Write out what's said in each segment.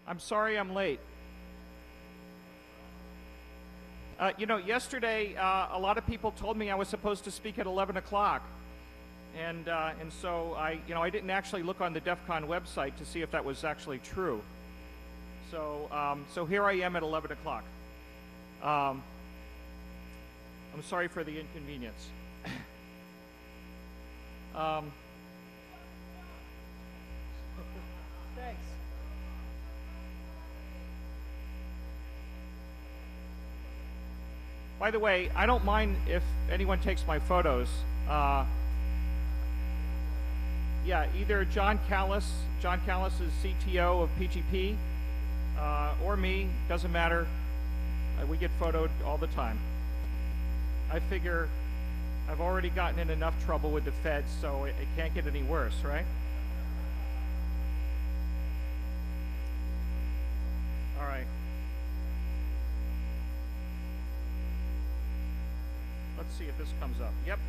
I'm sorry I'm late. Yesterday a lot of people told me I was supposed to speak at 11 o'clock, and so I didn't actually look on the DEF CON website to see if that was actually true. So here I am at 11 o'clock. I'm sorry for the inconvenience. Thanks. By the way, I don't mind if anyone takes my photos. Yeah, either John Callis is CTO of PGP, or me, doesn't matter. We get photoed all the time. I figure I've already gotten in enough trouble with the feds, so it can't get any worse, right? All right. Let's see if this comes up. Yep.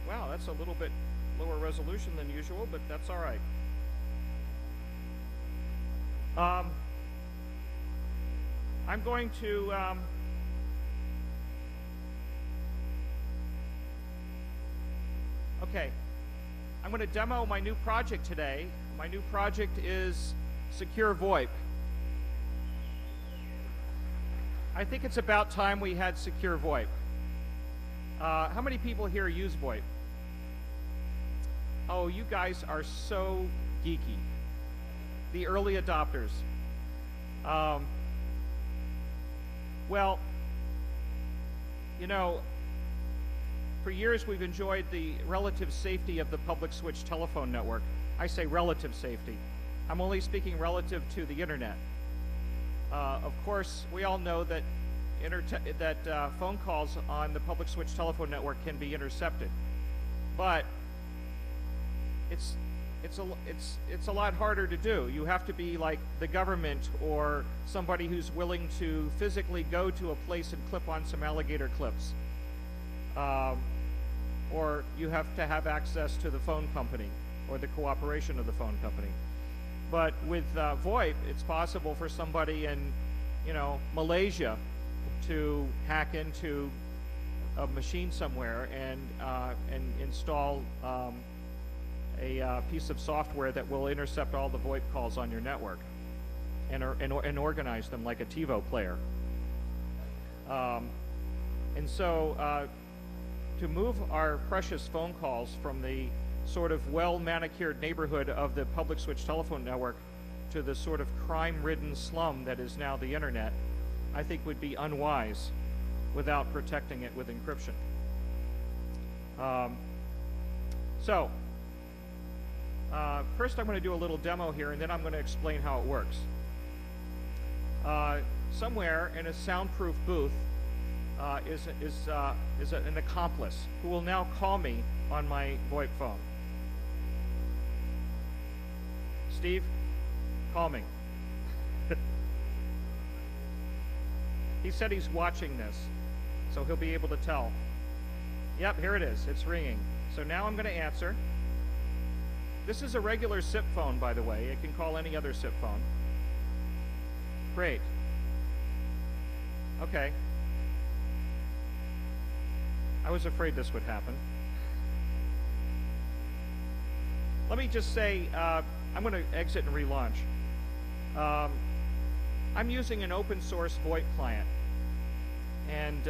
Wow, that's a little bit lower resolution than usual, but that's all right. I'm going to okay. I'm going to demo my new project today. My new project is Secure VoIP. I think it's about time we had Secure VoIP. How many people here use VoIP? Oh, you guys are so geeky. The early adopters. Well, for years we've enjoyed the relative safety of the public switch telephone network. I say relative safety. I'm only speaking relative to the internet. Of course, we all know that phone calls on the public switch telephone network can be intercepted, but it's a lot harder to do. You have to be like the government or somebody who's willing to physically go to a place and clip on some alligator clips, or you have to have access to the phone company or the cooperation of the phone company. But with VoIP, it's possible for somebody in Malaysia to hack into a machine somewhere and install a piece of software that will intercept all the VoIP calls on your network and organize them like a TiVo player. And so to move our precious phone calls from the sort of well-manicured neighborhood of the public switch telephone network to the sort of crime-ridden slum that is now the internet, I think would be unwise without protecting it with encryption. First I'm going to do a little demo here, and then I'm going to explain how it works. Somewhere in a soundproof booth is an accomplice who will now call me on my VoIP phone. Steve, call me. He said he's watching this, so he'll be able to tell. Yep, here it is. It's ringing. So now I'm going to answer. This is a regular SIP phone, by the way. It can call any other SIP phone. Great. Okay. I was afraid this would happen. Let me just say, I'm going to exit and relaunch. I'm using an open source VoIP client, and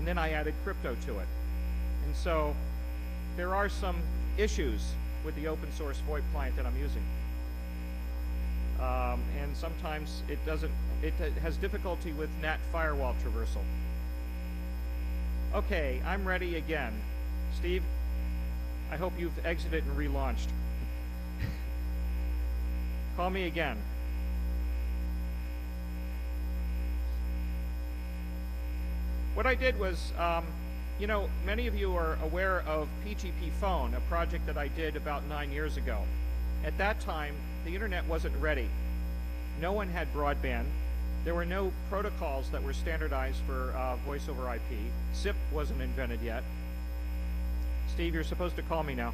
then I added crypto to it. And so there are some issues with the open source VoIP client that I'm using. And sometimes it has difficulty with NAT firewall traversal. Okay, I'm ready again. Steve, I hope you've exited and relaunched. Call me again. What I did was, many of you are aware of PGP Phone, a project that I did about 9 years ago. At that time, the internet wasn't ready. No one had broadband. There were no protocols that were standardized for voice over IP. SIP wasn't invented yet. Steve, you're supposed to call me now.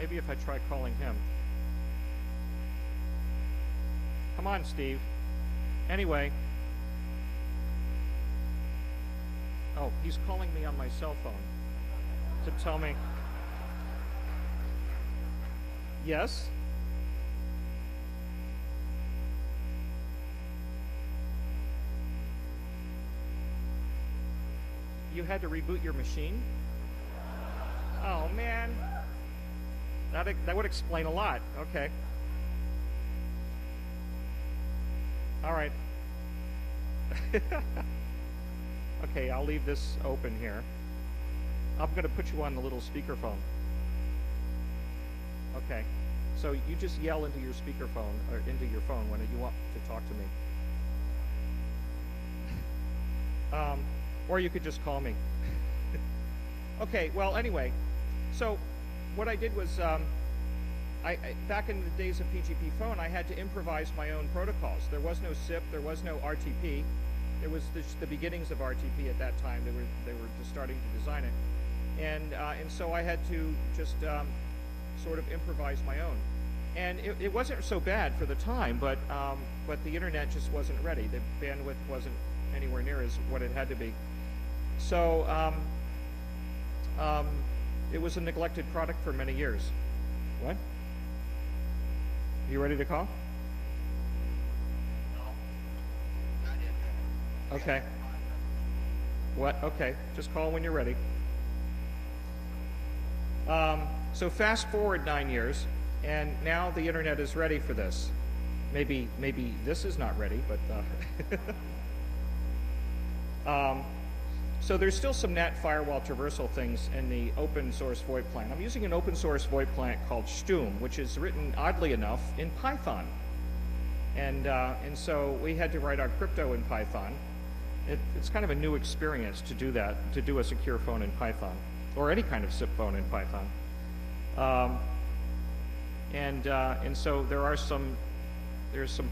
maybe if I try calling him. Come on, Steve. Anyway. Oh, he's calling me on my cell phone to tell me. Yes? You had to reboot your machine? Oh, man. That would explain a lot. Okay. All right. Okay, I'll leave this open here. I'm going to put you on the little speakerphone. Okay. So you just yell into your speakerphone, or into your phone when you want to talk to me. Or you could just call me. Okay, well, anyway. So what I did was, back in the days of PGP phone, I had to improvise my own protocols. There was no SIP, there was no RTP. It was the beginnings of RTP at that time. They were just starting to design it, and so I had to just sort of improvise my own. And it wasn't so bad for the time, but the internet just wasn't ready. The bandwidth wasn't anywhere near as what it had to be. So it was a neglected product for many years. What? You ready to call? Okay. What? Okay. Just call when you're ready. So fast forward 9 years, and now the internet is ready for this. Maybe this is not ready, but so there's still some NAT firewall traversal things in the open source VoIP client. I'm using an open source VoIP client called Stum, which is written, oddly enough, in Python. And so we had to write our crypto in Python. It's kind of a new experience to do that, to do a secure phone in Python, or any kind of SIP phone in Python. And so there's some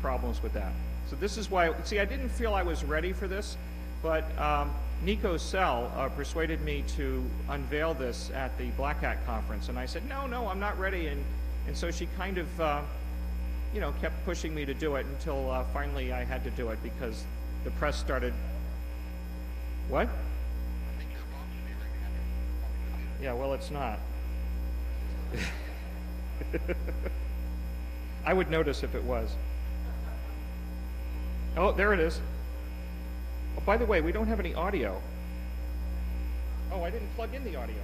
problems with that. So this is why, see, I didn't feel I was ready for this, but Nico Sell persuaded me to unveil this at the Black Hat conference, and I said, no, I'm not ready, and so she kind of, kept pushing me to do it until finally I had to do it because the press started. What? Yeah, well, it's not. I would notice if it was. Oh, there it is. Oh, by the way, we don't have any audio. Oh, I didn't plug in the audio.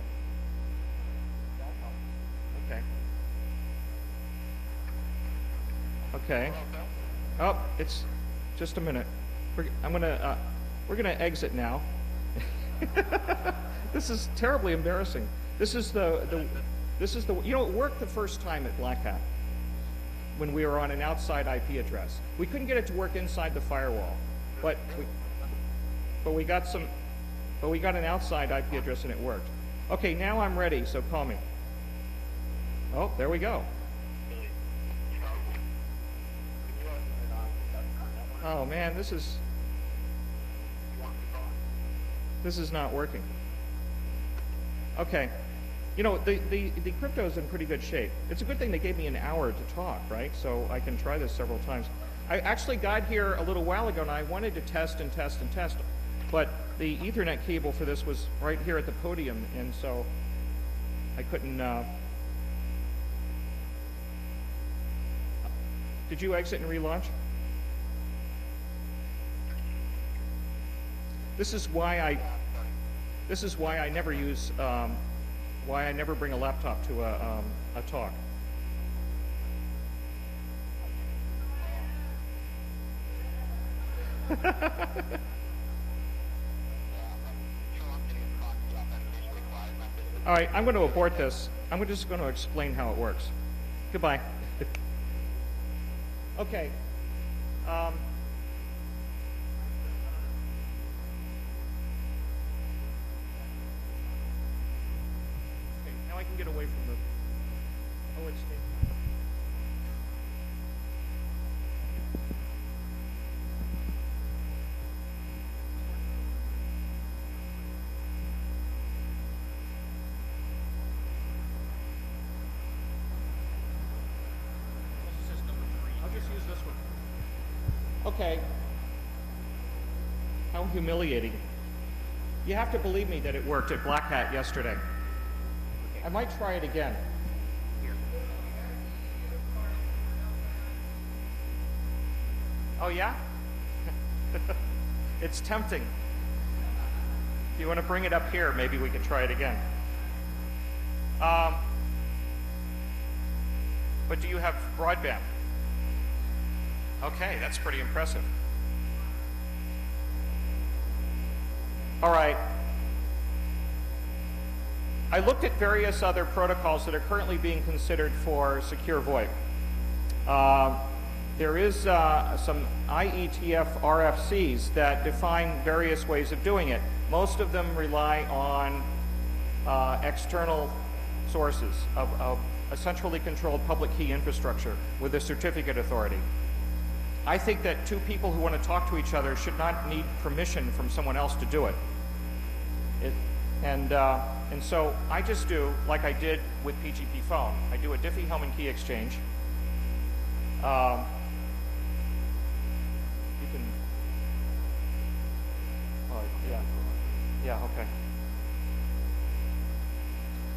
Okay. Okay. Oh, it's just a minute. We're gonna exit now. This is terribly embarrassing. This is the it worked the first time at Black Hat when we were on an outside IP address. We couldn't get it to work inside the firewall, but we got an outside IP address and it worked. Okay, now I'm ready, so call me. Oh, there we go. Oh man, this is not working. Okay. The crypto is in pretty good shape. It's a good thing they gave me an hour to talk, right? So I can try this several times. I actually got here a little while ago and I wanted to test and test and test, but the Ethernet cable for this was right here at the podium, and so I couldn't. Did you exit and relaunch? This is why I never use. Why I never bring a laptop to a talk. All right, I'm going to abort this. I'm just going to explain how it works. Goodbye. Okay. Okay, now I can get away from the OHT. Okay. How humiliating. You have to believe me that it worked at Black Hat yesterday. I might try it again. Oh, yeah? It's tempting. If you want to bring it up here, maybe we can try it again. But do you have broadband? Okay, that's pretty impressive. All right. I looked at various other protocols that are currently being considered for secure VoIP. There is some IETF RFCs that define various ways of doing it. Most of them rely on external sources of a centrally controlled public key infrastructure with a certificate authority. I think that two people who want to talk to each other should not need permission from someone else to do it. And so I just do like I did with PGP phone. I do a Diffie-Hellman key exchange. You can, yeah, okay.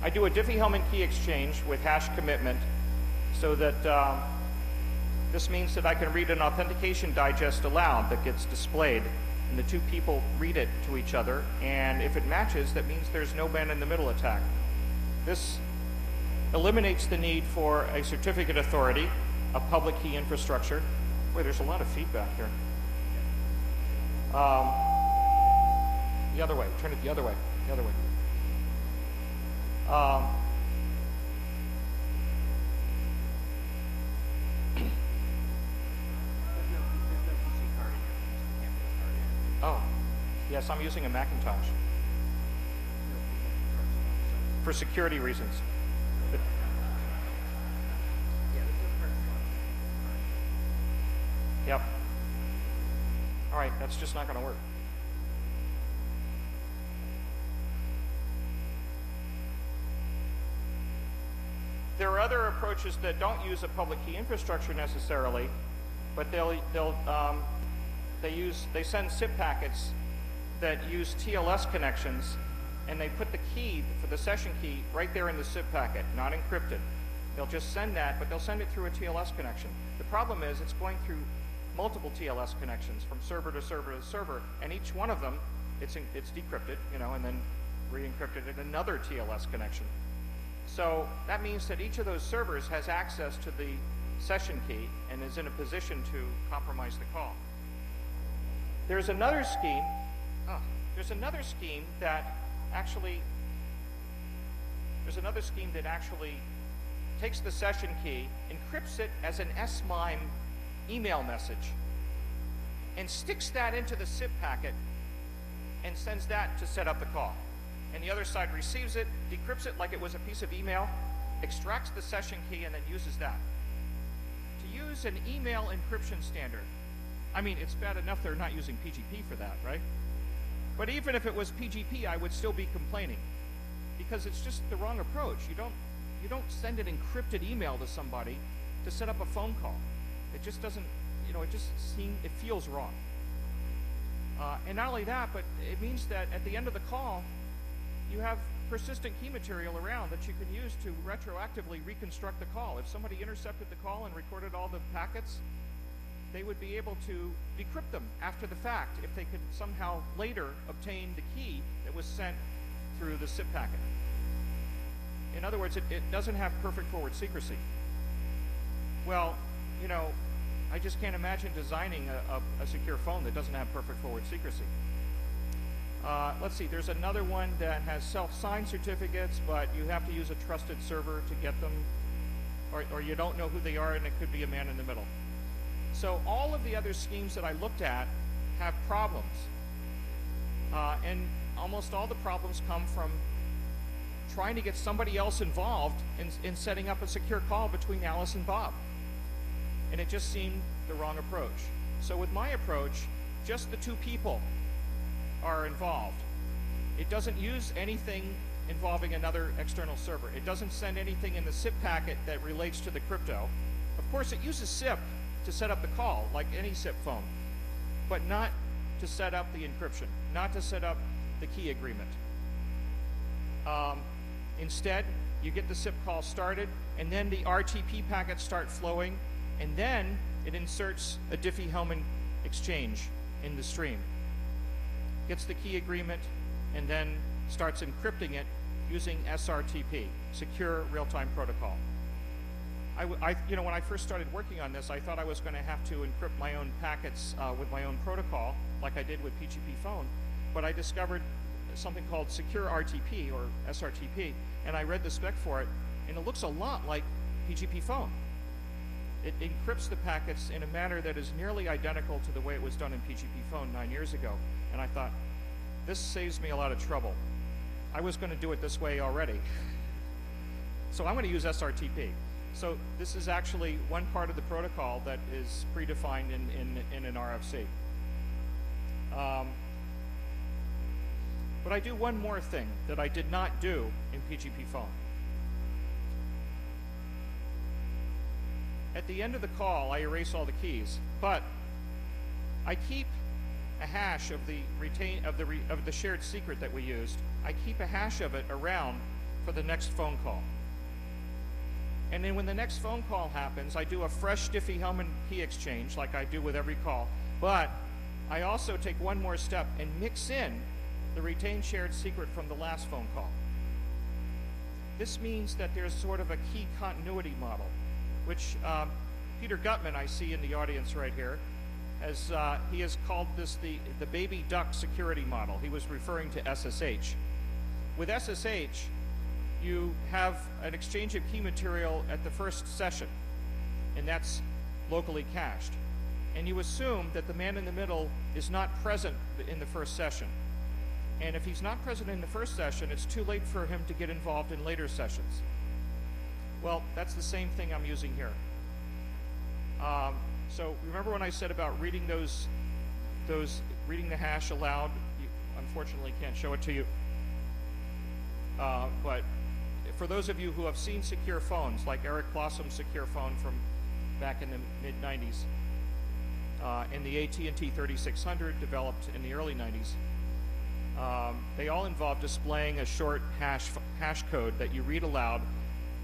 I do a Diffie-Hellman key exchange with hash commitment so that this means that I can read an authentication digest aloud that gets displayed, and the two people read it to each other, and if it matches, that means there's no man-in-the-middle attack. This eliminates the need for a certificate authority, a public key infrastructure. Boy, there's a lot of feedback here. The other way, turn it the other way, the other way. Oh, yes, I'm using a Macintosh for security reasons. Yep. All right, that's just not going to work. There are other approaches that don't use a public key infrastructure necessarily, but they send SIP packets that use TLS connections, and they put the key for the session key right there in the SIP packet, not encrypted. They'll just send that, but they'll send it through a TLS connection. The problem is it's going through multiple TLS connections from server to server to server, and each one of them, it's decrypted, and then re-encrypted in another TLS connection. So that means that each of those servers has access to the session key and is in a position to compromise the call. There's another scheme. That actually takes the session key, encrypts it as an SMIME email message, and sticks that into the SIP packet and sends that to set up the call. And the other side receives it, decrypts it like it was a piece of email, extracts the session key, and then uses that. To use an email encryption standard, I mean, it's bad enough they're not using PGP for that, right? But even if it was PGP, I would still be complaining, because it's just the wrong approach. You don't send an encrypted email to somebody to set up a phone call. It just doesn't, it feels wrong. And not only that, but it means that at the end of the call, you have persistent key material around that you can use to retroactively reconstruct the call. If somebody intercepted the call and recorded all the packets, they would be able to decrypt them after the fact if they could somehow later obtain the key that was sent through the SIP packet. In other words, it doesn't have perfect forward secrecy. Well, I just can't imagine designing a secure phone that doesn't have perfect forward secrecy. Let's see, there's another one that has self-signed certificates, but you have to use a trusted server to get them, or you don't know who they are, and it could be a man in the middle. So all of the other schemes that I looked at have problems. And almost all the problems come from trying to get somebody else involved in setting up a secure call between Alice and Bob. And it just seemed the wrong approach. So with my approach, just the two people are involved. It doesn't use anything involving another external server. It doesn't send anything in the SIP packet that relates to the crypto. Of course, it uses SIP to set up the call, like any SIP phone. but not to set up the encryption, not to set up the key agreement. Instead, you get the SIP call started, and then the RTP packets start flowing, and then it inserts a Diffie-Hellman exchange in the stream, gets the key agreement, and then starts encrypting it using SRTP, Secure Real-Time Protocol. You know, when I first started working on this, I thought I was going to have to encrypt my own packets with my own protocol, like I did with PGP Phone, but I discovered something called Secure RTP, or SRTP, and I read the spec for it, and it looks a lot like PGP Phone. It encrypts the packets in a manner that is nearly identical to the way it was done in PGP Phone 9 years ago, and I thought, this saves me a lot of trouble. I was going to do it this way already. So I'm going to use SRTP. So this is actually one part of the protocol that is predefined in an RFC. But I do one more thing that I did not do in PGP Phone. At the end of the call, I erase all the keys, but I keep a hash of the shared secret that we used. I keep a hash of it around for the next phone call. And then when the next phone call happens, I do a fresh Diffie-Hellman key exchange like I do with every call, but I also take one more step and mix in the retained shared secret from the last phone call. This means that there's sort of a key continuity model, which Peter Gutman, I see in the audience right here, he has called this the baby duck security model. He was referring to SSH. With SSH, you have an exchange of key material at the first session, and that's locally cached. And you assume that the man in the middle is not present in the first session. And if he's not present in the first session, it's too late for him to get involved in later sessions. Well, that's the same thing I'm using here. So remember when I said about reading reading the hash aloud? You unfortunately can't show it to you. But for those of you who have seen secure phones, like Eric Blossom's secure phone from back in the mid-90s, and the AT&T 3600 developed in the early 90s, they all involve displaying a short hash code that you read aloud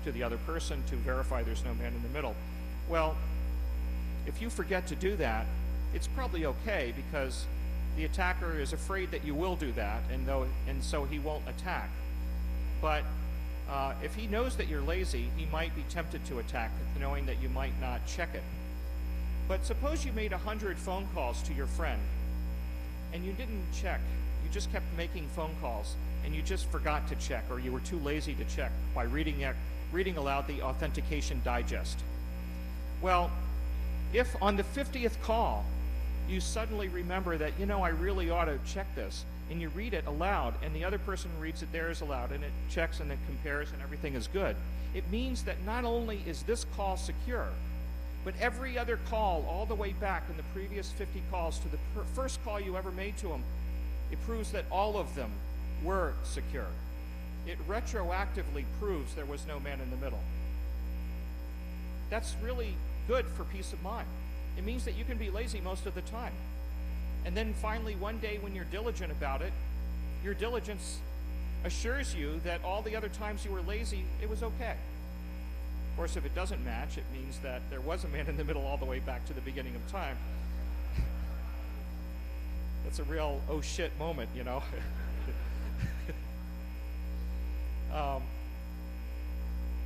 to the other person to verify there's no man in the middle. Well, if you forget to do that, it's probably okay because the attacker is afraid that you will do that, and so he won't attack. But if he knows that you're lazy, he might be tempted to attack, knowing that you might not check it. But suppose you made 100 phone calls to your friend, and you didn't check. You just kept making phone calls, and you just forgot to check, or you were too lazy to check by reading aloud the authentication digest. Well, if on the 50th call you suddenly remember that, you know, I really ought to check this, and you read it aloud, and the other person reads it theirs aloud, and it checks and it compares, and everything is good, it means that not only is this call secure, but every other call all the way back in the previous 50 calls to the first call you ever made to them, it proves that all of them were secure. It retroactively proves there was no man in the middle. That's really good for peace of mind. It means that you can be lazy most of the time. And then finally, one day when you're diligent about it, your diligence assures you that all the other times you were lazy, it was okay. Of course, if it doesn't match, it means that there was a man in the middle all the way back to the beginning of time. That's a real oh shit moment, you know.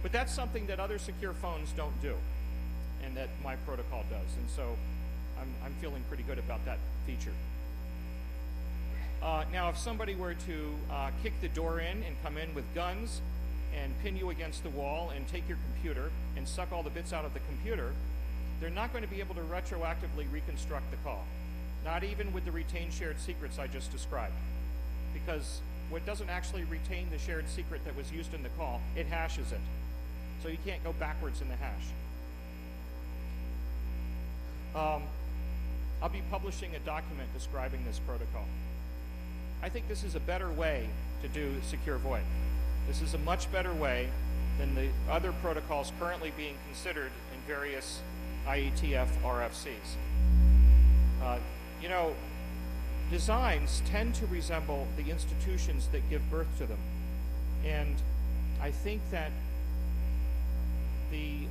But that's something that other secure phones don't do, and that my protocol does, and so I'm feeling pretty good about that feature. Now, if somebody were to kick the door in and come in with guns and pin you against the wall and take your computer and suck all the bits out of the computer, they're not going to be able to retroactively reconstruct the call, not even with the retained shared secrets I just described, because what doesn't actually retain the shared secret that was used in the call, it hashes it. So you can't go backwards in the hash. I'll be publishing a document describing this protocol. I think this is a better way to do secure VoIP. This is a much better way than the other protocols currently being considered in various IETF RFCs. You know, designs tend to resemble the institutions that give birth to them. And I think that the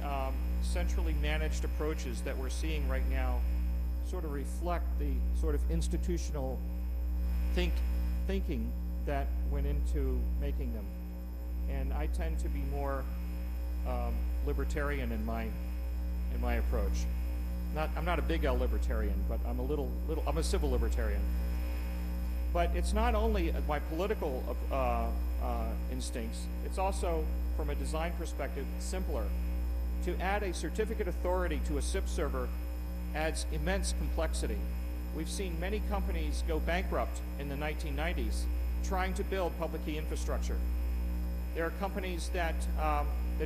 centrally managed approaches that we're seeing right now sort of reflect the sort of institutional thinking that went into making them. And I tend to be more libertarian in my approach. I'm not a big L libertarian, but I'm I'm a civil libertarian. But it's not only my political instincts, it's also, from a design perspective, simpler. To add a certificate authority to a SIP server adds immense complexity. We've seen many companies go bankrupt in the 1990s trying to build public key infrastructure. There are companies that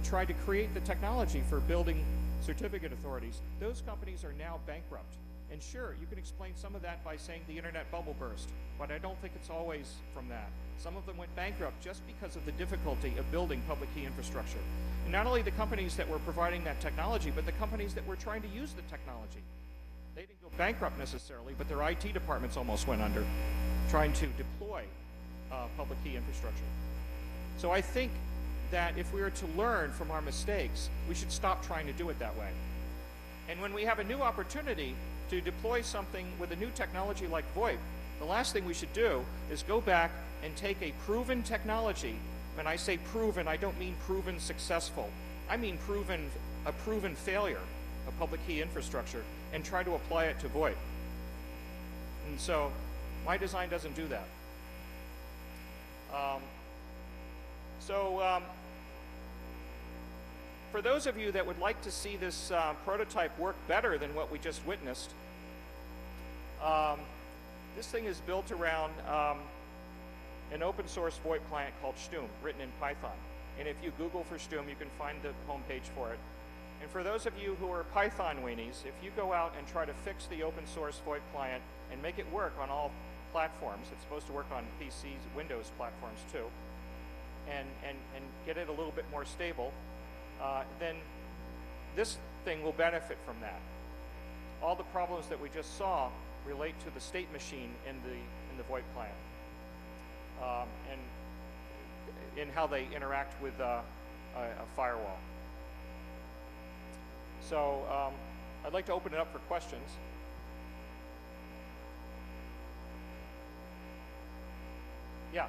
tried to create the technology for building certificate authorities. Those companies are now bankrupt. And sure, you can explain some of that by saying the internet bubble burst, but I don't think it's always from that. Some of them went bankrupt just because of the difficulty of building public key infrastructure. And not only the companies that were providing that technology, but the companies that were trying to use the technology. They didn't go bankrupt necessarily, but their IT departments almost went under trying to deploy public key infrastructure. So I think that if we are to learn from our mistakes, we should stop trying to do it that way. And when we have a new opportunity to deploy something with a new technology like VoIP, the last thing we should do is go back and take a proven technology. When I say proven, I don't mean proven successful. I mean a proven failure of public key infrastructure and try to apply it to VoIP. And so my design doesn't do that. For those of you that would like to see this prototype work better than what we just witnessed, this thing is built around an open source VoIP client called Stum, written in Python. And if you Google for Stum, you can find the homepage for it. And for those of you who are Python weenies, if you go out and try to fix the open source VoIP client and make it work on all platforms, it's supposed to work on PCs, Windows platforms too, and get it a little bit more stable, then this thing will benefit from that. All the problems that we just saw relate to the state machine in the VoIP client, and in how they interact with a firewall. So I'd like to open it up for questions. Yeah.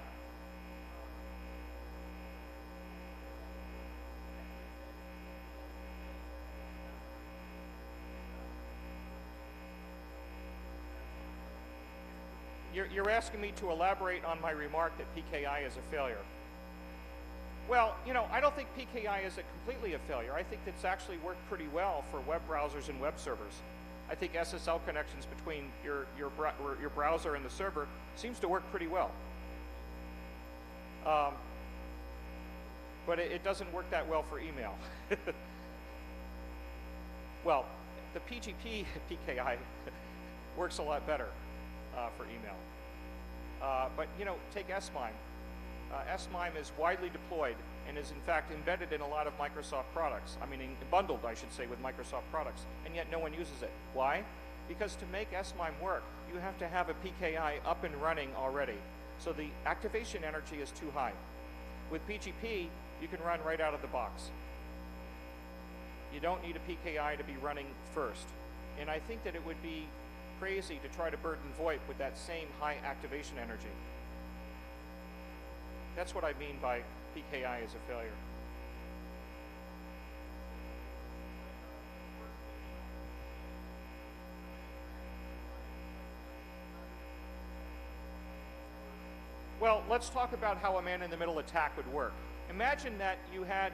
You're asking me to elaborate on my remark that PKI is a failure. Well, you know, I don't think PKI is completely a failure. I think it's actually worked pretty well for web browsers and web servers. I think SSL connections between your browser and the server seems to work pretty well. But it doesn't work that well for email. Well, the PGP PKI works a lot better for email. But you know, take SMIME. SMIME is widely deployed and is in fact embedded in a lot of Microsoft products. I mean, bundled, I should say, with Microsoft products, and yet no one uses it. Why? Because to make SMIME work, you have to have a PKI up and running already. So the activation energy is too high. With PGP, you can run right out of the box. You don't need a PKI to be running first. And I think that it would be crazy to try to burden VoIP with that same high activation energy. That's what I mean by PKI is a failure. Well, let's talk about how a man-in-the-middle attack would work. Imagine that you had,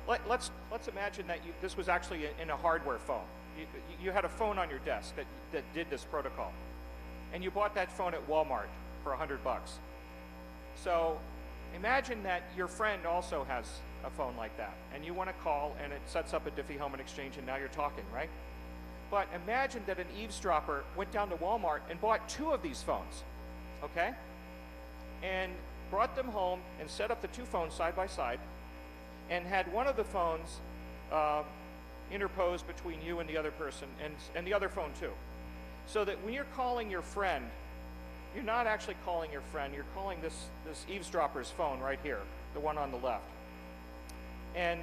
let's imagine that this was actually in a hardware phone. You had a phone on your desk that did this protocol, and you bought that phone at Walmart for $100. So imagine that your friend also has a phone like that, and you want to call, and it sets up a Diffie-Hellman exchange, and now you're talking, right? But imagine that an eavesdropper went down to Walmart and bought 2 of these phones, okay? And brought them home and set up the 2 phones side by side, and had one of the phones interposed between you and the other person, and the other phone too. So that when you're calling your friend, you're not actually calling your friend, you're calling this eavesdropper's phone right here, the one on the left. And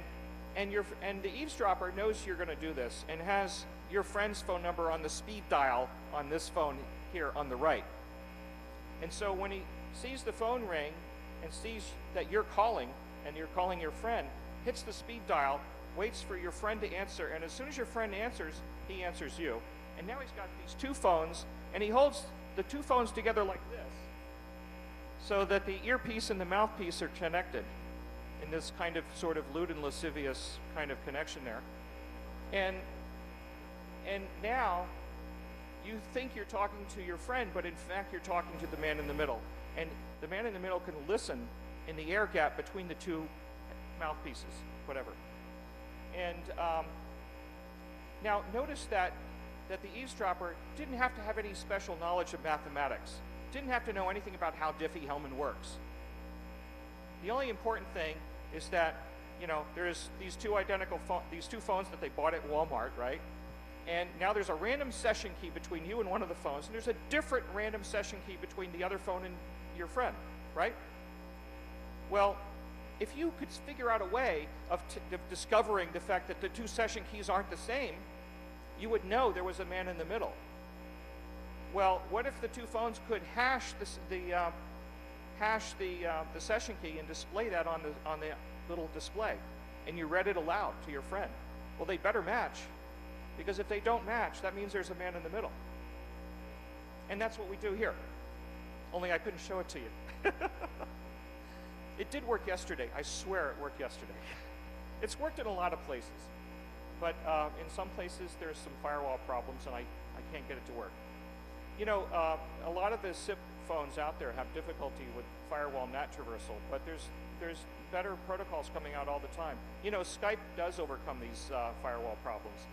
the eavesdropper knows you're going to do this and has your friend's phone number on the speed dial on this phone here on the right. And so when he sees the phone ring and sees that you're calling and you're calling your friend, hits the speed dial, waits for your friend to answer, and as soon as your friend answers, he answers you. And now he's got these two phones, and he holds the two phones together like this so that the earpiece and the mouthpiece are connected in this kind of sort of lewd and lascivious kind of connection there. And now you think you're talking to your friend, but in fact you're talking to the man in the middle. And the man in the middle can listen in the air gap between the two mouthpieces, whatever. And now notice that the eavesdropper didn't have to have any special knowledge of mathematics, didn't have to know anything about how Diffie-Hellman works. The only important thing is that, you know, there's these two phones that they bought at Walmart, right? And now there's a random session key between you and one of the phones, and there's a different random session key between the other phone and your friend, right? Well, if you could figure out a way of discovering the fact that the two session keys aren't the same, you would know there was a man in the middle. Well, what if the two phones could hash the session key and display that on the little display, and you read it aloud to your friend? Well, they better match, because if they don't match, that means there's a man in the middle. And that's what we do here. Only I couldn't show it to you. It did work yesterday. I swear it worked yesterday. It's worked in a lot of places. But in some places, there's some firewall problems, and I can't get it to work. You know, a lot of the SIP phones out there have difficulty with firewall NAT traversal, but there's better protocols coming out all the time. You know, Skype does overcome these firewall problems,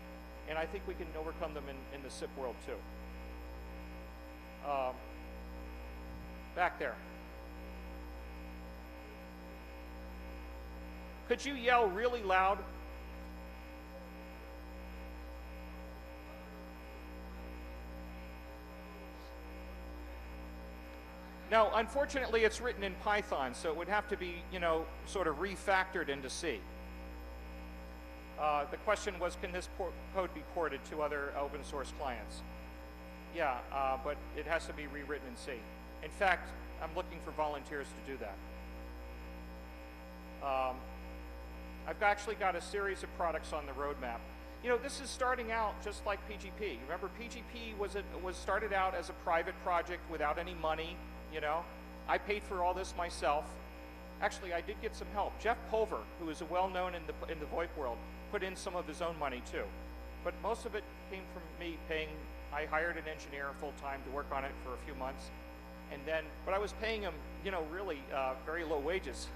and I think we can overcome them in the SIP world too. Back there. Could you yell really loud? Now, unfortunately, it's written in Python, so it would have to be, you know, sort of refactored into C. The question was, can this code be ported to other open source clients? Yeah, but it has to be rewritten in C. In fact, I'm looking for volunteers to do that. I've actually got a series of products on the roadmap. You know, this is starting out just like PGP. Remember, PGP was started out as a private project without any money. You know, I paid for all this myself. Actually, I did get some help. Jeff Pulver, who is well-known in the VoIP world, put in some of his own money too. But most of it came from me paying. I hired an engineer full-time to work on it for a few months, and then, but I was paying him, you know, really very low wages.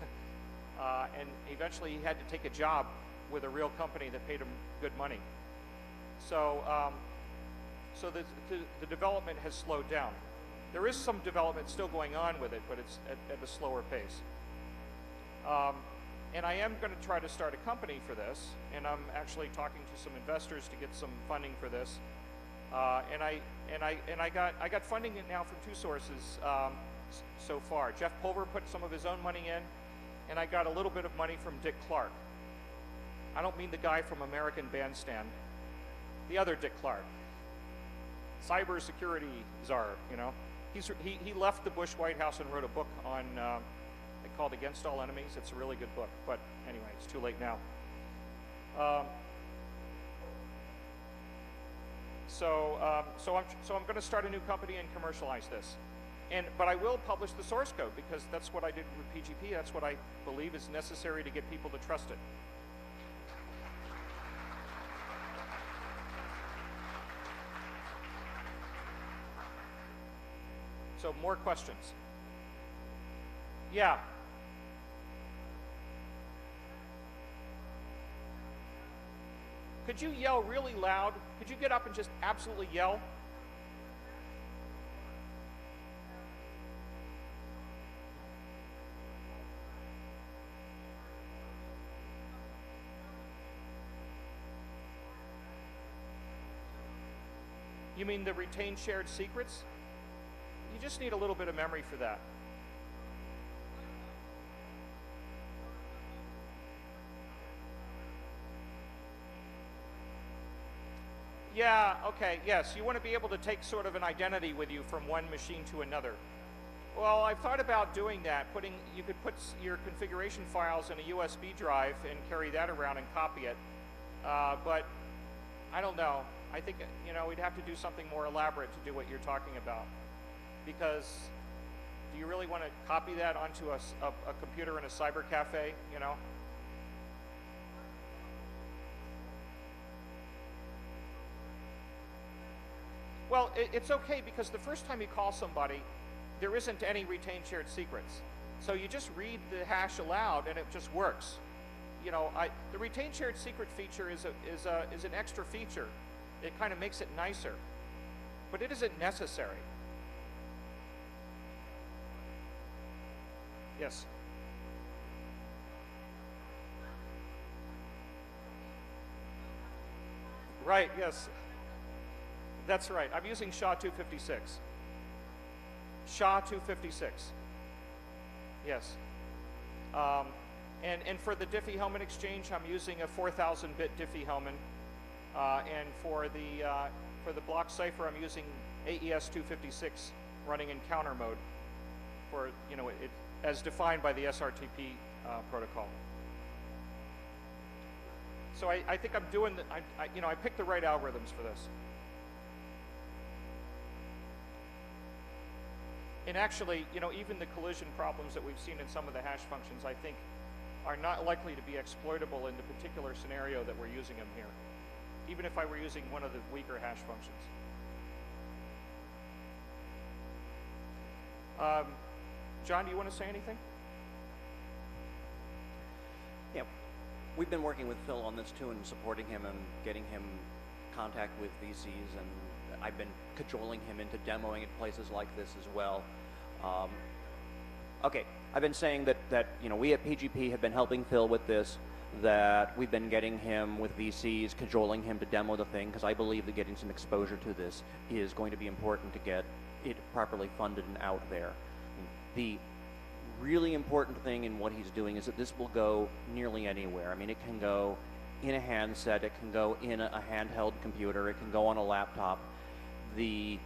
And eventually he had to take a job with a real company that paid him good money. So, so the development has slowed down. There is some development still going on with it, but it's at a slower pace. And I am going to try to start a company for this, and I'm actually talking to some investors to get some funding for this. And I got funding now from two sources so far. Jeff Pulver put some of his own money in, and I got a little bit of money from Dick Clark. I don't mean the guy from American Bandstand, the other Dick Clark, cybersecurity czar. You know, he left the Bush White House and wrote a book on called Against All Enemies. It's a really good book, but anyway, it's too late now. So I'm going to start a new company and commercialize this. But I will publish the source code, because that's what I did with PGP. That's what I believe is necessary to get people to trust it. So more questions? Yeah. Could you yell really loud? Could you get up and just absolutely yell? You mean the retain shared secrets? You just need a little bit of memory for that. Yeah, okay, yes. You want to be able to take sort of an identity with you from one machine to another. Well, I've thought about doing that. You could put your configuration files in a USB drive and carry that around and copy it. But I don't know. I think, we'd have to do something more elaborate to do what you're talking about. Because do you really want to copy that onto a computer in a cyber cafe, Well, it's okay because the first time you call somebody, there isn't any retained shared secrets. So you just read the hash aloud and it just works. The retained shared secret feature is an extra feature. It kind of makes it nicer, but it isn't necessary. Yes. Right, yes. That's right. I'm using SHA-256. SHA-256. Yes. And for the Diffie-Hellman exchange, I'm using a 4,000-bit Diffie-Hellman. And for the block cipher, I'm using AES-256 running in counter mode for, as defined by the SRTP protocol. So I think I'm doing, I picked the right algorithms for this. And actually, even the collision problems that we've seen in some of the hash functions, I think, are not likely to be exploitable in the particular scenario that we're using them here, even if I were using one of the weaker hash functions. John, do you want to say anything? Yeah, we've been working with Phil on this too and supporting him and getting him contact with VCs, and I've been cajoling him into demoing at places like this as well. Okay, I've been saying that we at PGP have been helping Phil with this, that we've been getting him with VCs, cajoling him to demo the thing, because I believe that getting some exposure to this is going to be important to get it properly funded and out there. The really important thing in what he's doing is that this will go nearly anywhere. I mean, it can go in a handset, it can go in a handheld computer, it can go on a laptop. The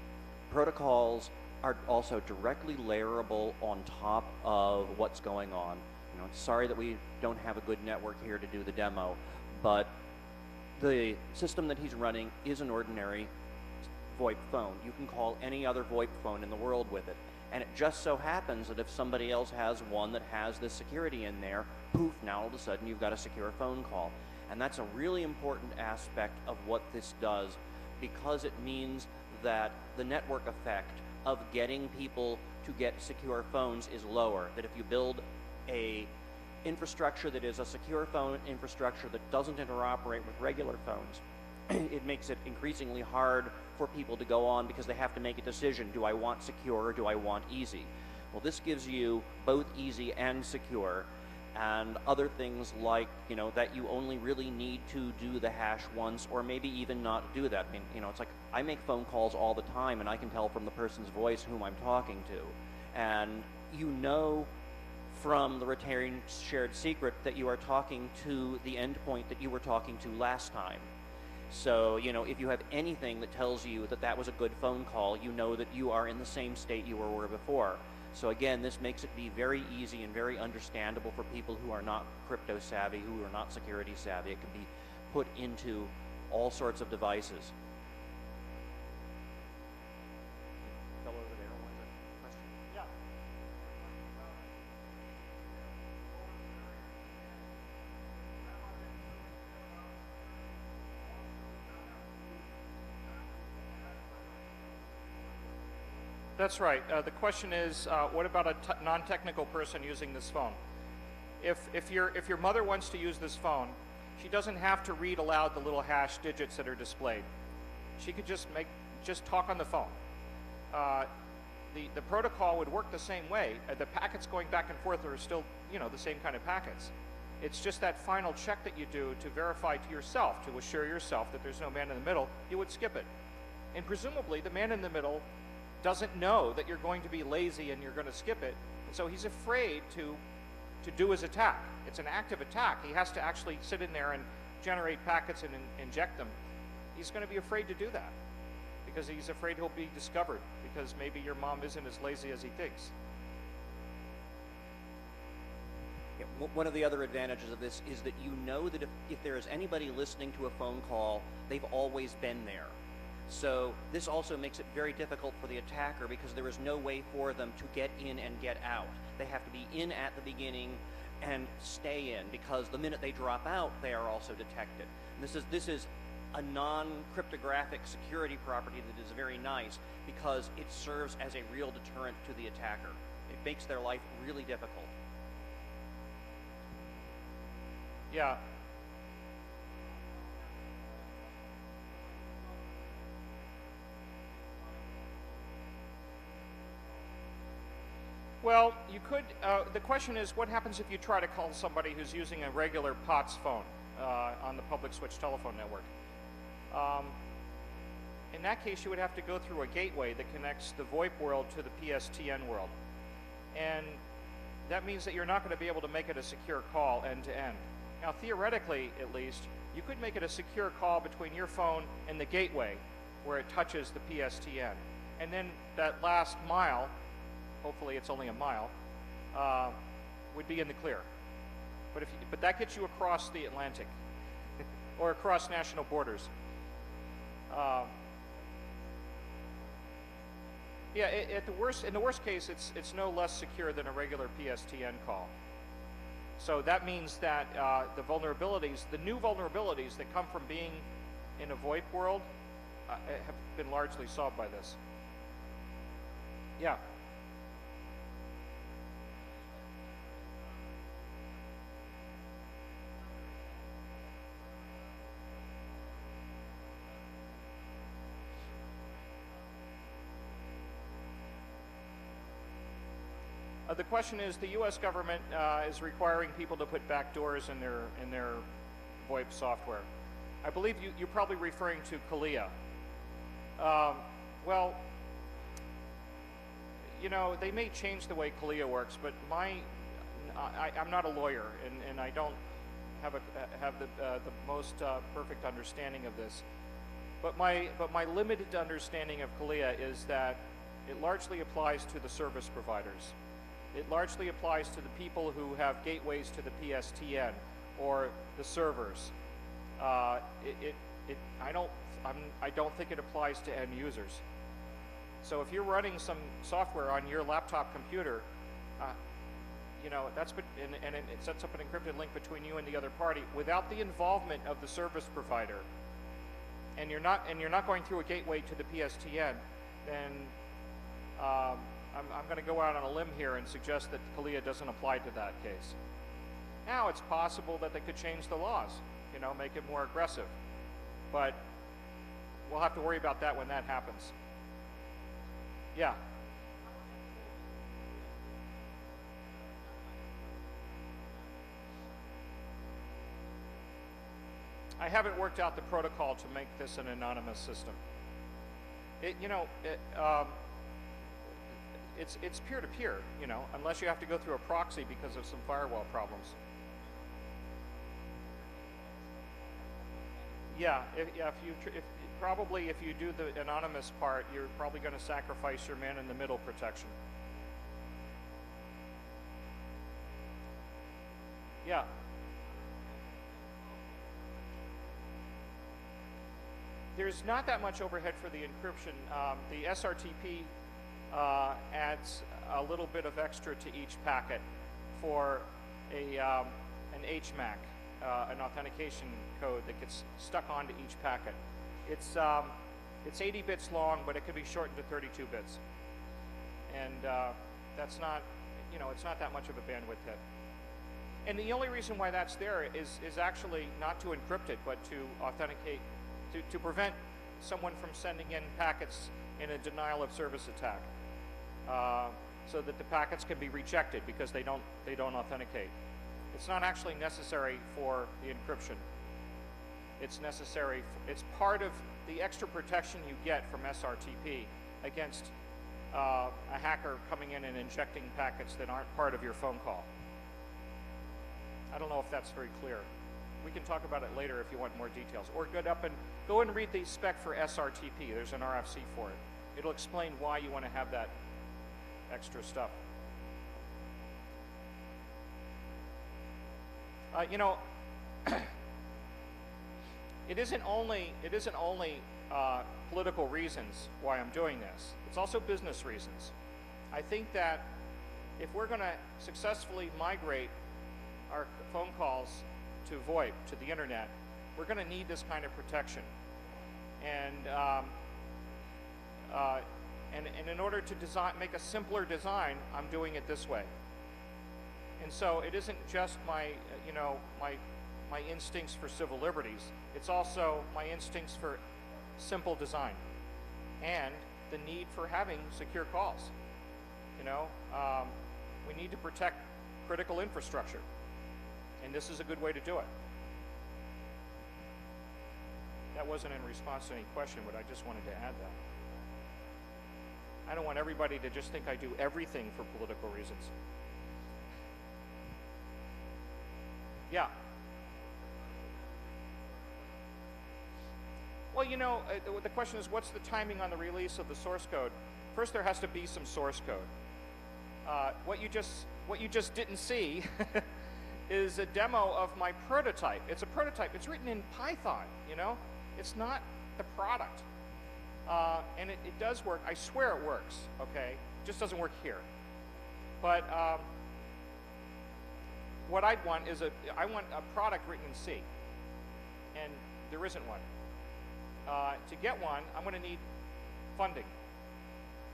protocols are also directly layerable on top of what's going on. Sorry that we don't have a good network here to do the demo, but the system that he's running is an ordinary VoIP phone. You can call any other VoIP phone in the world with it. And it just so happens that if somebody else has one that has this security in there, poof, now all of a sudden you've got a secure phone call. And that's a really important aspect of what this does, because it means that the network effect of getting people to get secure phones is lower. That if you build a infrastructure that is a secure phone infrastructure that doesn't interoperate with regular phones, it makes it increasingly hard for people to go on because they have to make a decision. Do I want secure or do I want easy? Well, this gives you both easy and secure, and other things like, that you only really need to do the hash once, or maybe even not do that. I mean, it's like I make phone calls all the time and I can tell from the person's voice whom I'm talking to. And from the retained shared secret that you are talking to the endpoint that you were talking to last time. So, if you have anything that tells you that that was a good phone call, you know that you are in the same state you were before. So again, this makes it be very easy and very understandable for people who are not crypto savvy, who are not security savvy. It can be put into all sorts of devices. Fellow over there wants a question. Yeah. That's right. The question is, what about a non-technical person using this phone? If your mother wants to use this phone, she doesn't have to read aloud the little hash digits that are displayed. She could just talk on the phone. The protocol would work the same way. The packets going back and forth are still, the same kind of packets. It's just that final check that you do to verify to yourself, to assure yourself that there's no man in the middle, you would skip it. And presumably the man in the middle doesn't know that you're going to be lazy and you're going to skip it, and so he's afraid to do his attack. It's an active attack. He has to actually sit in there and generate packets and inject them. He's going to be afraid to do that because he's afraid he'll be discovered because maybe your mom isn't as lazy as he thinks. Yeah, one of the other advantages of this is that you know that if there is anybody listening to a phone call, they've always been there. So this also makes it very difficult for the attacker because there is no way for them to get in and get out. They have to be in at the beginning and stay in, because the minute they drop out, they are also detected. And this is a non-cryptographic security property that is very nice because it serves as a real deterrent to the attacker. It makes their life really difficult. Yeah. Well, you could, the question is, what happens if you try to call somebody who's using a regular POTS phone on the public switch telephone network? In that case, you would have to go through a gateway that connects the VoIP world to the PSTN world. And that means that you're not going to be able to make it a secure call end-to-end. Now, theoretically, at least, you could make it a secure call between your phone and the gateway where it touches the PSTN. And then that last mile, hopefully it's only a mile, would be in the clear. But that gets you across the Atlantic or across national borders. Yeah, in the worst case, it's no less secure than a regular PSTN call. So that means that the new vulnerabilities that come from being in a VoIP world have been largely solved by this. Yeah. The question is, the U.S. government is requiring people to put backdoors in their VoIP software. I believe you're probably referring to CALIA. Well, you know, they may change the way CALIA works, but I'm not a lawyer, and I don't have the most perfect understanding of this. But my limited understanding of CALIA is that it largely applies to the service providers. It largely applies to the people who have gateways to the PSTN or the servers. I don't think it applies to end users. So if you're running some software on your laptop computer, you know, and it sets up an encrypted link between you and the other party without the involvement of the service provider, and you're not going through a gateway to the PSTN, then I'm going to go out on a limb here and suggest that CALIA doesn't apply to that case. Now, it's possible that they could change the laws, you know, make it more aggressive. But we'll have to worry about that when that happens. Yeah. I haven't worked out the protocol to make this an anonymous system. It's peer-to-peer, you know, unless you have to go through a proxy because of some firewall problems. Yeah, if you do the anonymous part, you're probably going to sacrifice your man-in-the-middle protection. Yeah. There's not that much overhead for the encryption. The SRTP adds a little bit of extra to each packet for an HMAC, an authentication code that gets stuck onto each packet. It's 80 bits long, but it can be shortened to 32 bits, and that's not, you know, it's not that much of a bandwidth hit. And the only reason why that's there is actually not to encrypt it, but to authenticate, to prevent someone from sending in packets in a denial of service attack, so that the packets can be rejected because they don't authenticate. It's not actually necessary for the encryption. it's necessary. It's part of the extra protection you get from SRTP against a hacker coming in and injecting packets that aren't part of your phone call. I don't know if that's very clear. We can talk about it later if you want more details. Or go and read the spec for SRTP. There's an RFC for it. It'll explain why you want to have that extra stuff. You know, it isn't only political reasons why I'm doing this. It's also business reasons. I think that if we're going to successfully migrate our phone calls to VoIP, to the internet, we're going to need this kind of protection. And in order to make a simpler design, I'm doing it this way. And so it isn't just my instincts for civil liberties. It's also my instincts for simple design and the need for having secure calls. You know, we need to protect critical infrastructure, and this is a good way to do it. That wasn't in response to any question, but I just wanted to add that. I don't want everybody to just think I do everything for political reasons. Yeah. Well, you know, the question is, what's the timing on the release of the source code? First, there has to be some source code. What you just didn't see is a demo of my prototype. It's a prototype. It's written in Python. You know, it's not the product, and it does work. I swear it works. Okay, it just doesn't work here. But what I'd want is I want a product written in C, and there isn't one. To get one, I'm going to need funding.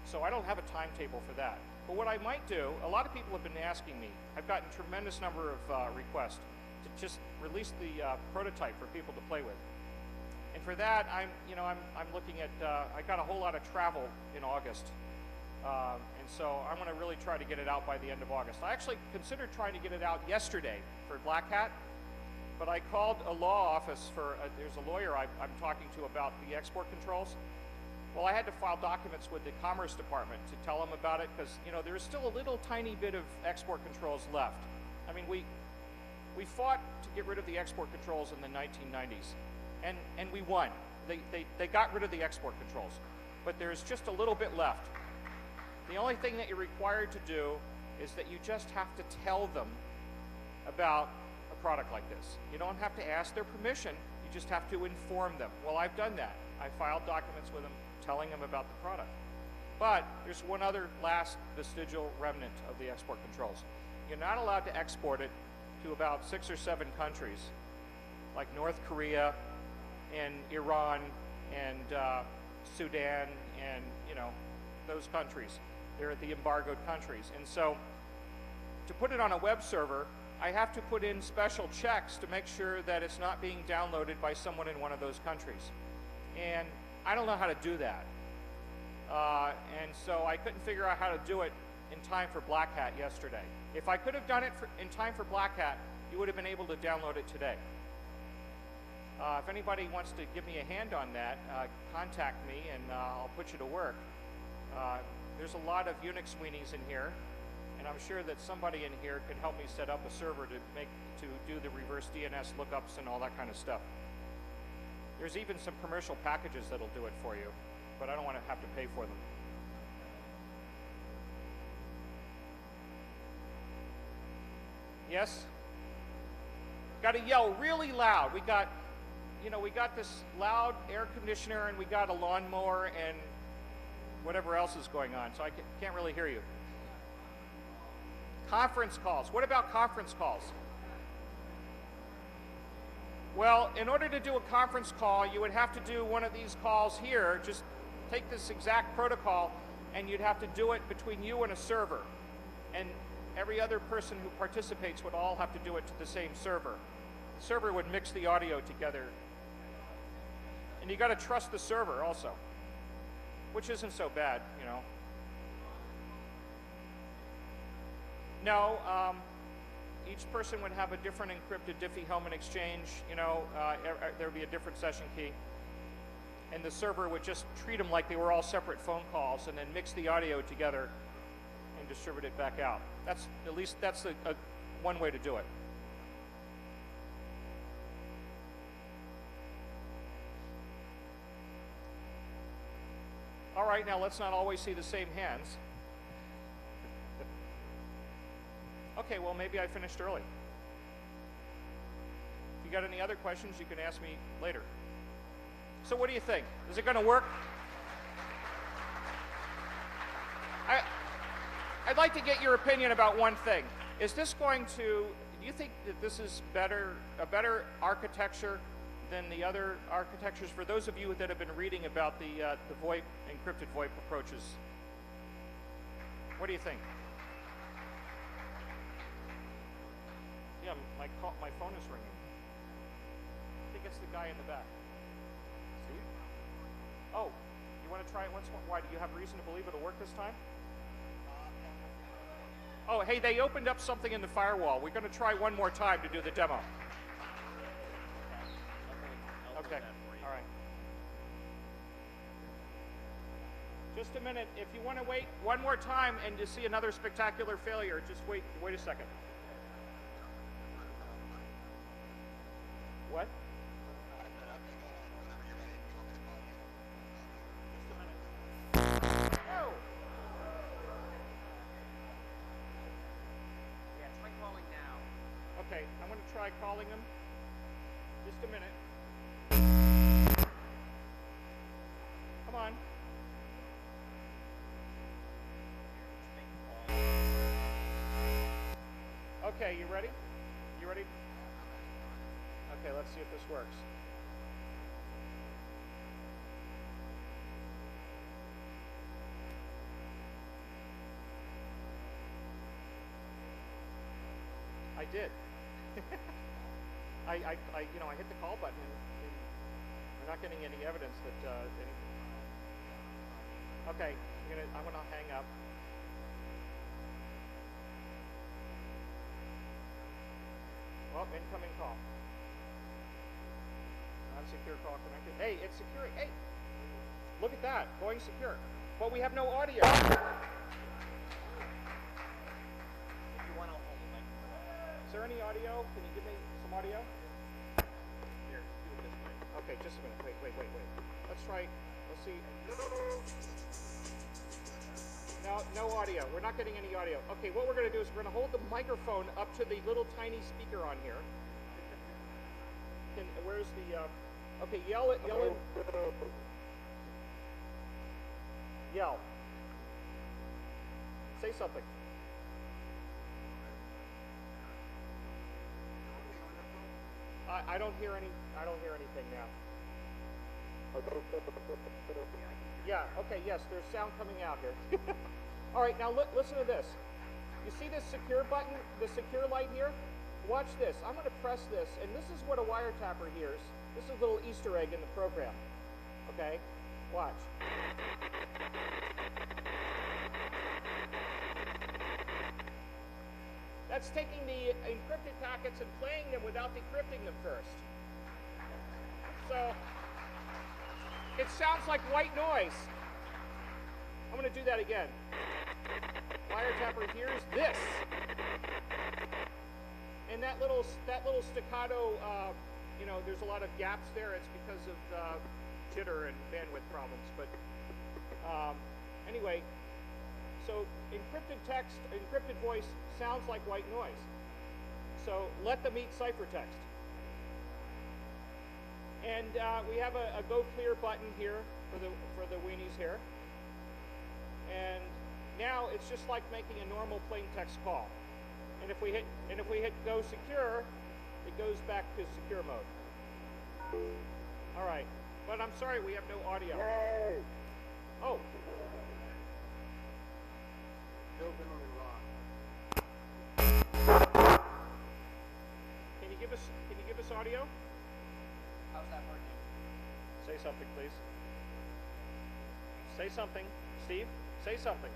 So I don't have a timetable for that. But what I might do, a lot of people have been asking me, I've gotten a tremendous number of requests to just release the prototype for people to play with. And for that, I'm looking at, I got a whole lot of travel in August. And so I'm going to really try to get it out by the end of August. I actually considered trying to get it out yesterday for Black Hat, but I called a law office for, there's a lawyer I'm talking to about the export controls. Well, I had to file documents with the Commerce Department to tell them about it because, you know, there's still a little tiny bit of export controls left. I mean, we fought to get rid of the export controls in the 1990s, and we won. They got rid of the export controls, but there's just a little bit left. The only thing that you're required to do is that you just have to tell them about a product like this. You don't have to ask their permission, you just have to inform them. Well, I've done that. I filed documents with them telling them about the product. But there's one other last vestigial remnant of the export controls. You're not allowed to export it to about 6 or 7 countries, like North Korea and Iran and Sudan and, you know, those countries. They're the embargoed countries. And so to put it on a web server, I have to put in special checks to make sure that it's not being downloaded by someone in one of those countries. And I don't know how to do that. And so I couldn't figure out how to do it in time for Black Hat yesterday. If I could have done it in time for Black Hat, you would have been able to download it today. If anybody wants to give me a hand on that, contact me and I'll put you to work. There's a lot of Unix weenies in here, and I'm sure that somebody in here can help me set up a server to do the reverse DNS lookups and all that kind of stuff. There's even some commercial packages that'll do it for you, but I don't want to have to pay for them. Yes? Got to yell really loud. We got this loud air conditioner and we got a lawnmower and whatever else is going on, so I can't really hear you. Conference calls. What about conference calls? Well, in order to do a conference call, you would have to do one of these calls here. Just take this exact protocol, and you'd have to do it between you and a server. And every other person who participates would all have to do it to the same server. The server would mix the audio together. And you got to trust the server also, which isn't so bad, you know. No, each person would have a different encrypted Diffie-Hellman exchange. There would be a different session key. And the server would just treat them like they were all separate phone calls and then mix the audio together and distribute it back out. That's one way to do it. All right, now let's not always see the same hands. Okay, well, maybe I finished early. If you got any other questions, you can ask me later. So what do you think? Is it going to work? I'd like to get your opinion about one thing. Is this going to, do you think that this is a better architecture than the other architectures? For those of you that have been reading about the VoIP, encrypted VoIP approaches, what do you think? Yeah, my phone is ringing. I think it's the guy in the back. See? Oh, you want to try it once more? Why, do you have reason to believe it'll work this time? Oh, hey, they opened up something in the firewall. We're going to try one more time to do the demo. Okay, all right. Just a minute. If you want to wait one more time and to see another spectacular failure, just wait a second. What? Just a minute. No! Yeah, try calling now. Okay, I'm going to try calling them. Just a minute. Come on. Okay, you ready? You ready? Okay, let's see if this works. I did. I hit the call button and we're not getting any evidence that anything. Okay, I'm gonna hang up. Well, incoming call. Non-secure call connected. Hey, it's secure. Hey, look at that, going secure. But we have no audio. If you want to hold the microphone. Is there any audio? Can you give me some audio? Here, do it this way. Okay, just a minute. Wait. Let's try. Let's see. No audio. We're not getting any audio. Okay, what we're going to do is we're going to hold the microphone up to the little tiny speaker on here. Where's the? Okay, yell. Yell. Say something. I don't hear anything now. Yeah, okay, yes, there's sound coming out here. All right, now listen to this. You see this secure button, the secure light here? Watch this. I'm going to press this, and this is what a wiretapper hears. This is a little Easter egg in the program. Okay? Watch. That's taking the encrypted packets and playing them without decrypting them first. So, it sounds like white noise. I'm going to do that again. Wiretapper hears this. And that little staccato, there's a lot of gaps there. It's because of jitter and bandwidth problems. But anyway, so encrypted text, encrypted voice sounds like white noise. So let them eat ciphertext. And we have a go clear button here for the weenies here. And now it's just like making a normal plain text call. And if we hit go secure, it goes back to secure mode. All right, but I'm sorry we have no audio. Yay. Oh. Can you give us audio? How's that working? Say something, please. Say something, Steve. Say something.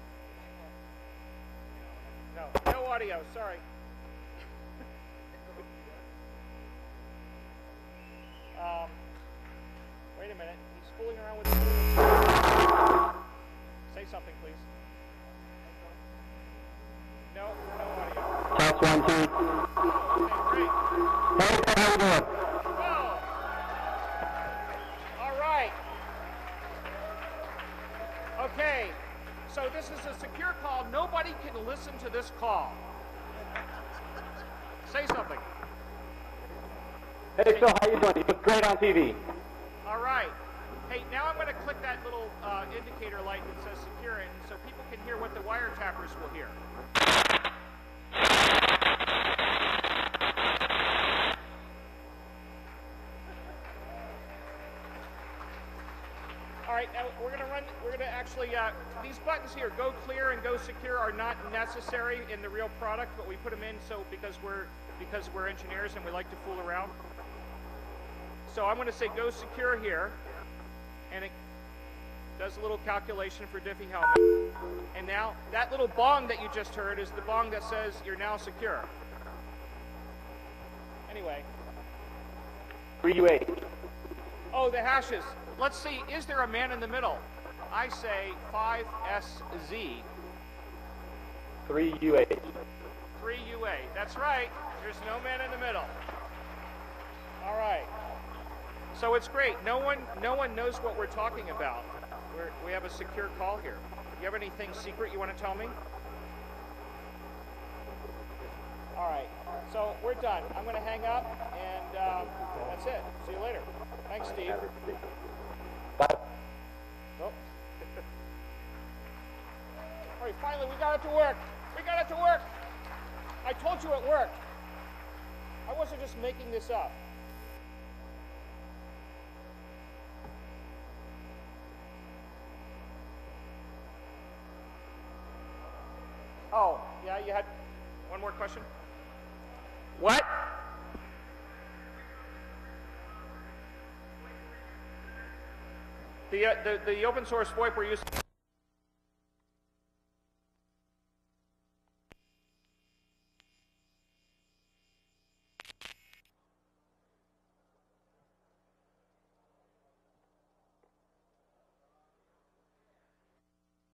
No audio. Sorry. Wait a minute. He's fooling around with the Say something, please. No audio. Test 1, 2. Okay, great. Hey, how you doing? Whoa. All right. Okay. So this is a secure call. Nobody can listen to this call. Say something. Hey, Phil, how you doing? You look great on TV. All right. Hey, now I'm going to click that little indicator light that says secure, and so people can hear what the wiretappers will hear. All right, now we're going to actually, these buttons here, go clear and go secure, are not necessary in the real product, but we put them in so because we're engineers and we like to fool around. So I'm going to say go secure here, and it does a little calculation for Diffie Hellman. And now that little bong that you just heard is the bong that says you're now secure. Anyway. 3U8. Oh, the hashes. Let's see, is there a man in the middle? I say 5SZ. 3U8. 3UA. That's right. There's no man in the middle. All right. So it's great. No one knows what we're talking about. We have a secure call here. Do you have anything secret you want to tell me? All right. So we're done. I'm going to hang up, and that's it. See you later. Thanks, Steve. Bye. Nope. All right, finally, we got it to work. We got it to work. I told you it worked. I wasn't just making this up. Oh, yeah, you had one more question? What? The open source VoIP we're using